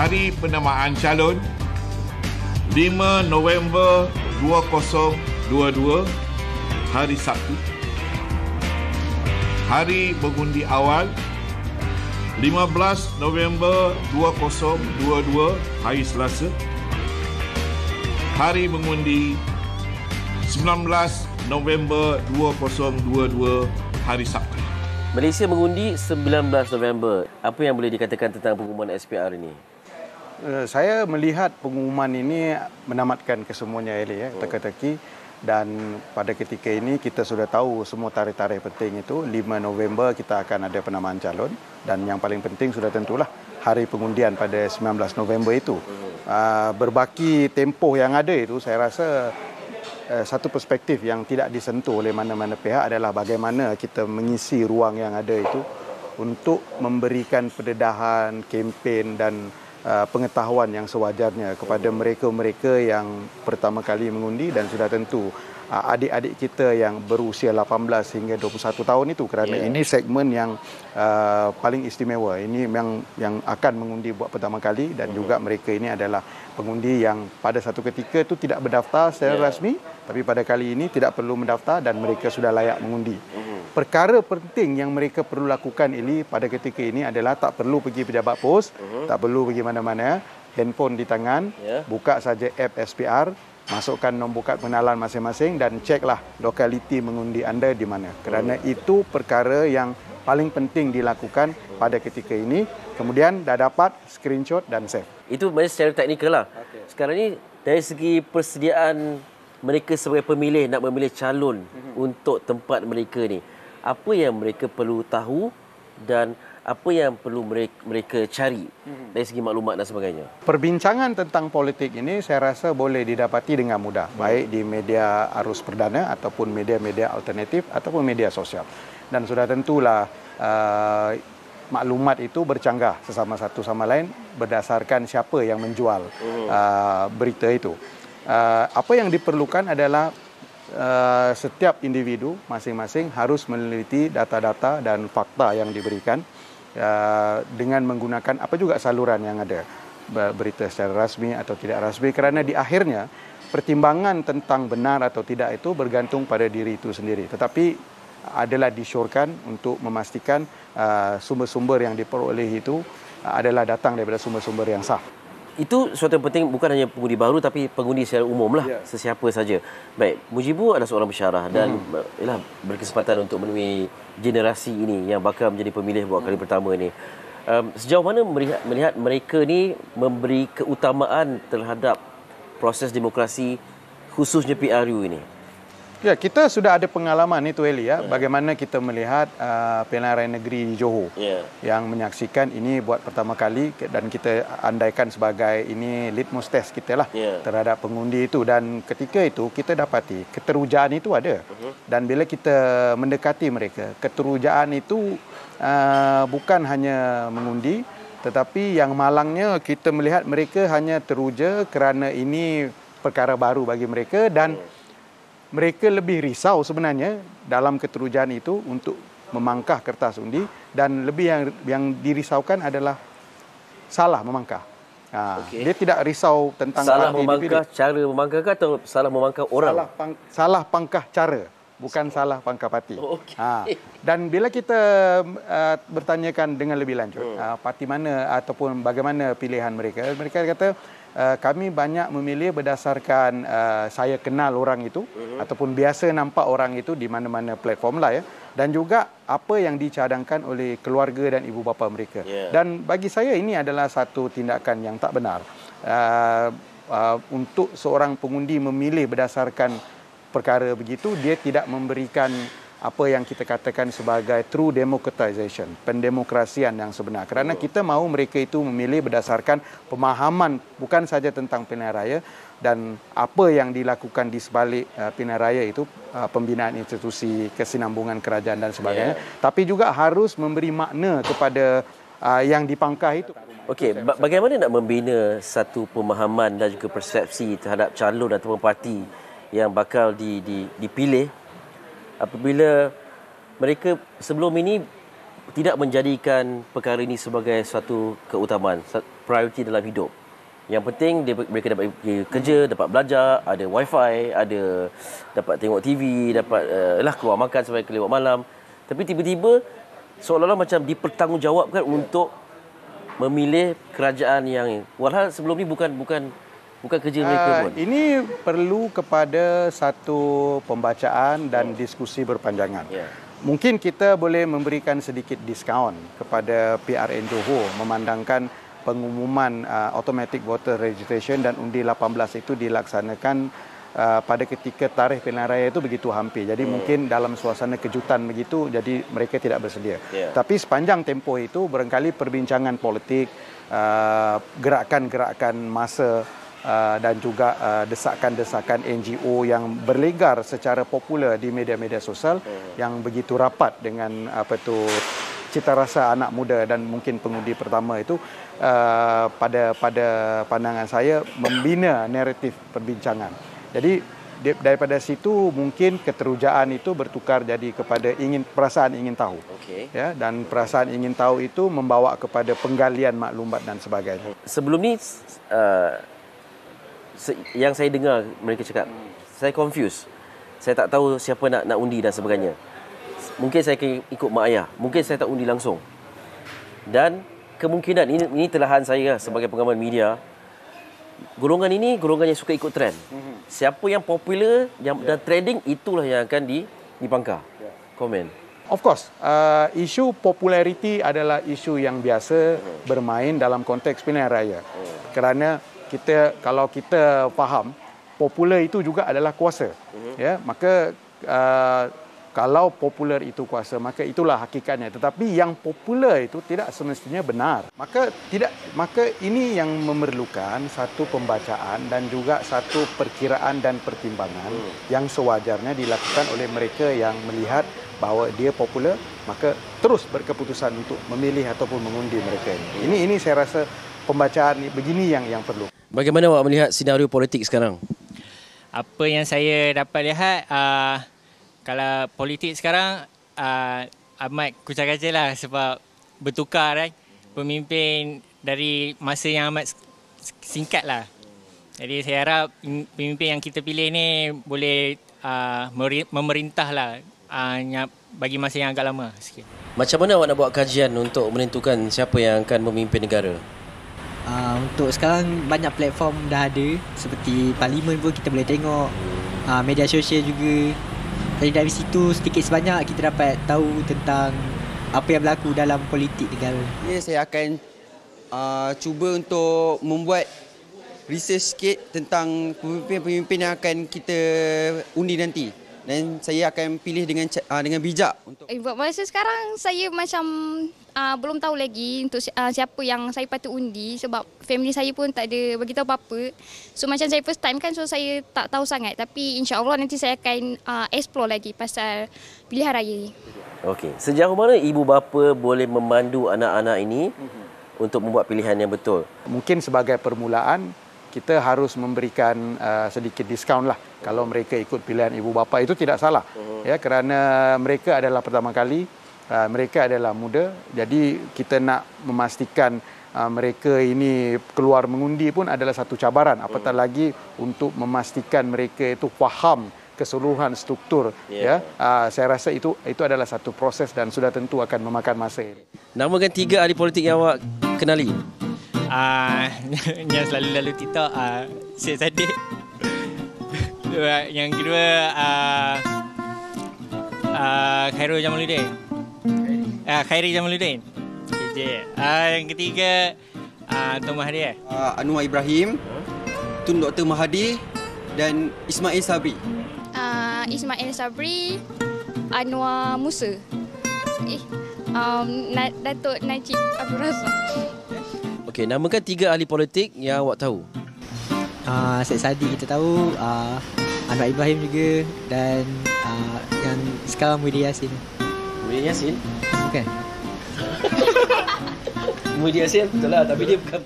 Hari penamaan calon 5 November 2022, hari Sabtu. Hari mengundi awal 15 November 2022, hari Selasa. Hari mengundi 19 November 2022, hari Sabtu. Malaysia mengundi 19 November. Apa yang boleh dikatakan tentang pengumuman SPR ini? Saya melihat pengumuman ini menamatkan kesemuanya, Eli, teka-teki. Dan pada ketika ini kita sudah tahu semua tarikh-tarikh penting itu. 5 November kita akan ada penamaan calon. Dan yang paling penting sudah tentulah hari pengundian pada 19 November itu. Berbaki tempoh yang ada itu, saya rasa satu perspektif yang tidak disentuh oleh mana-mana pihak adalah bagaimana kita mengisi ruang yang ada itu untuk memberikan pendedahan, kempen dan pengetahuan yang sewajarnya kepada mereka-mereka yang pertama kali mengundi dan sudah tentu adik-adik kita yang berusia 18 hingga 21 tahun itu, kerana ini segmen yang paling istimewa. Ini yang akan mengundi buat pertama kali dan juga mereka ini adalah pengundi yang pada satu ketika itu tidak berdaftar secara rasmi, tapi pada kali ini tidak perlu mendaftar dan mereka sudah layak mengundi. Perkara penting yang mereka perlu lakukan ini pada ketika ini adalah tak perlu pergi pejabat pos, tak perlu pergi mana-mana, handphone di tangan, buka saja app SPR, masukkan nombor kad pengenalan masing-masing dan ceklah lokaliti mengundi anda di mana. Kerana itu perkara yang paling penting dilakukan pada ketika ini. Kemudian dah dapat screenshot dan save. Itu secara teknikal lah. Sekarang ni dari segi persediaan mereka sebagai pemilih nak memilih calon untuk tempat mereka ni, apa yang mereka perlu tahu dan apa yang perlu mereka cari dari segi maklumat dan sebagainya? Perbincangan tentang politik ini saya rasa boleh didapati dengan mudah, baik di media arus perdana ataupun media-media alternatif ataupun media sosial. Dan sudah tentulah maklumat itu bercanggah sesama satu sama lain berdasarkan siapa yang menjual berita itu. Apa yang diperlukan adalah setiap individu masing-masing harus meneliti data-data dan fakta yang diberikan dengan menggunakan apa juga saluran yang ada, berita secara rasmi atau tidak rasmi, kerana di akhirnya pertimbangan tentang benar atau tidak itu bergantung pada diri itu sendiri, tetapi adalah disyorkan untuk memastikan sumber-sumber yang diperoleh itu adalah datang daripada sumber-sumber yang sah. Itu suatu yang penting, bukan hanya pengundi baru tapi pengundi secara umum lah, sesiapa saja. Baik, Mujibu adalah seorang pensyarah dan berkesempatan untuk menemui generasi ini yang bakal menjadi pemilih buat kali pertama ini. Sejauh mana melihat mereka ni memberi keutamaan terhadap proses demokrasi khususnya PRU ini? Ya, kita sudah ada pengalaman itu, Eli, bagaimana kita melihat pilihan raya negeri di Johor yang menyaksikan ini buat pertama kali dan kita andaikan sebagai ini litmus test kita lah terhadap pengundi itu. Dan ketika itu kita dapati keterujaan itu ada. Dan bila kita mendekati mereka, keterujaan itu bukan hanya mengundi, tetapi yang malangnya kita melihat mereka hanya teruja kerana ini perkara baru bagi mereka dan mereka lebih risau sebenarnya dalam keterujaan itu untuk memangkah kertas undi dan lebih yang dirisaukan adalah salah memangkah. Dia tidak risau tentang salah memangkah cara memangkah ke atau salah memangkah orang? Salah pangkah cara, bukan salah pangkah parti. Dan bila kita bertanyakan dengan lebih lanjut, parti mana ataupun bagaimana pilihan mereka kata kami banyak memilih berdasarkan saya kenal orang itu ataupun biasa nampak orang itu di mana-mana platform lah dan juga apa yang dicadangkan oleh keluarga dan ibu bapa mereka. Dan bagi saya ini adalah satu tindakan yang tak benar. Untuk seorang pengundi memilih berdasarkan perkara begitu, dia tidak memberikan apa yang kita katakan sebagai true democratization, pendemokrasian yang sebenar. Kerana kita mahu mereka itu memilih berdasarkan pemahaman bukan saja tentang pilihan raya dan apa yang dilakukan di sebalik pilihan raya itu, pembinaan institusi, kesinambungan kerajaan dan sebagainya, tapi juga harus memberi makna kepada yang dipangkah itu. Okey, bagaimana nak membina satu pemahaman dan juga persepsi terhadap calon ataupun parti yang bakal dipilih apabila mereka sebelum ini tidak menjadikan perkara ini sebagai suatu keutamaan. prioriti dalam hidup. Yang penting mereka dapat pergi kerja, dapat belajar, ada wifi, ada dapat tengok TV, dapat keluar makan sampai kelewat malam. Tapi tiba-tiba seolah-olah macam dipertanggungjawabkan untuk memilih kerajaan yang walhal sebelum ni bukan kerja mereka pun. Ini perlu kepada satu pembacaan dan diskusi berpanjangan. Mungkin kita boleh memberikan sedikit diskaun kepada PRN Johor memandangkan pengumuman automatic voter registration dan undi 18 itu dilaksanakan pada ketika tarikh pilihan raya itu begitu hampir. Jadi mungkin dalam suasana kejutan begitu, jadi mereka tidak bersedia. Tapi sepanjang tempoh itu barangkali perbincangan politik, gerakan-gerakan massa dan juga desakan-desakan NGO yang berlegar secara popular di media-media sosial yang begitu rapat dengan cita rasa anak muda dan mungkin pengundi pertama itu pada pandangan saya membina naratif perbincangan. Jadi daripada situ mungkin keterujaan itu bertukar jadi kepada perasaan ingin tahu. Ya, dan perasaan ingin tahu itu membawa kepada penggalian maklumat dan sebagainya. Sebelum ni yang saya dengar mereka cakap, saya confused. Saya tak tahu siapa nak undi dan sebagainya. Mungkin saya akan ikut mak ayah, mungkin saya tak undi langsung. Dan kemungkinan ini telahan saya sebagai pengamal media, golongan ini golongan yang suka ikut trend. Siapa yang popular dan trending, itulah yang akan dipangkar. Komen. Of course, isu populariti adalah isu yang biasa bermain dalam konteks pilihan raya. Kerana kalau kita faham, popular itu juga adalah kuasa. Ya, maka kalau popular itu kuasa, maka itulah hakikatnya. Tetapi yang popular itu tidak semestinya benar. Maka ini yang memerlukan satu pembacaan dan juga satu perkiraan dan pertimbangan yang sewajarnya dilakukan oleh mereka yang melihat bahawa dia popular, maka terus berkeputusan untuk memilih ataupun mengundi mereka ini. Ini saya rasa pembacaan begini yang perlu. Bagaimana awak melihat senario politik sekarang? Apa yang saya dapat lihat, kalau politik sekarang amat kucak-kacir lah sebab bertukar kan. Pemimpin dari masa yang amat singkat lah. Jadi saya harap pemimpin yang kita pilih ni boleh memerintah lah bagi masa yang agak lama sikit. Macam mana awak nak buat kajian untuk menentukan siapa yang akan memimpin negara? Untuk sekarang banyak platform dah ada. Seperti parlimen pun kita boleh tengok, media sosial juga. Jadi dari situ sedikit sebanyak kita dapat tahu tentang apa yang berlaku dalam politik negara. Saya akan cuba untuk membuat research sikit tentang pemimpin-pemimpin yang akan kita undi nanti. Dan saya akan pilih dengan bijak. Buat masa sekarang saya macam belum tahu lagi untuk siapa yang saya patut undi sebab family saya pun tak ada beritahu apa-apa. So macam saya first time kan, so saya tak tahu sangat. Tapi insya-Allah nanti saya akan explore lagi pasal pilihan raya ni. Okey, sejauh mana ibu bapa boleh memandu anak-anak ini untuk membuat pilihan yang betul? Mungkin sebagai permulaan kita harus memberikan sedikit diskaun lah kalau mereka ikut pilihan ibu bapa. Itu tidak salah ya, kerana mereka adalah pertama kali, mereka adalah muda, jadi kita nak memastikan mereka ini keluar mengundi pun adalah satu cabaran, apatah lagi untuk memastikan mereka itu faham keseluruhan struktur. Ya, saya rasa itu adalah satu proses dan sudah tentu akan memakan masa ini. Namakan 3 ahli politik yang awak kenali. Yang selalu lalu TikTok, Syed Saddiq. Yang kedua Khairul Jamaluddin. Khairi Jamaluddin. Yang ketiga Tuan Mahathir. Anwar Ibrahim, Tun Dr. Mahathir dan Ismail Sabri. Ismail Sabri, Anwar Musa. Datuk Najib Abdul Razak. Okey, namakan 3 ahli politik yang awak tahu. Syed Saddiq kita tahu, Anwar Ibrahim juga, dan yang sekarang Muhyiddin Yassin. Muhyiddin Yassin? Bukan. Muhyiddin Yassin betul lah, tapi dia bukan